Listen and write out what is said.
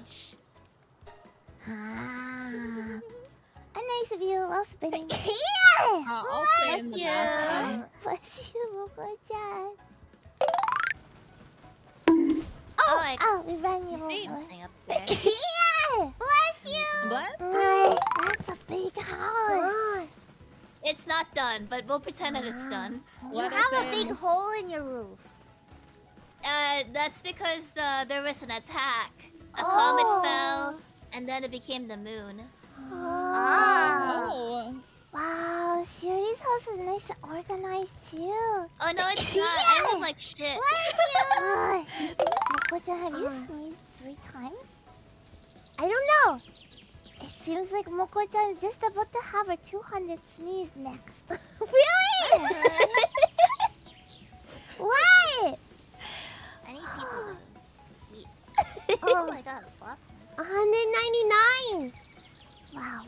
H. Ah. Nice of you. Well spinning. I'll play in the bathroom. Bless you, Moco-chan. Oh, Oh, we ran you see over. something up there. Bless you. What? Hi. That's a big house. It's not done, but we'll pretend that it's done. You Let have us a big in. hole in your roof. That's because there was an attack. A Oh. comet fell, and then it became the moon. Ah. Oh. Wow, Shiori's house is nice and organized too. Oh no, it's not. I look like shit. Moco-chan, have you sneezed 3 times? I don't know. It seems like Moco-chan is just about to have her 200th sneeze next. Really? What? I need people to eat. Oh my god, what? 199. Wow.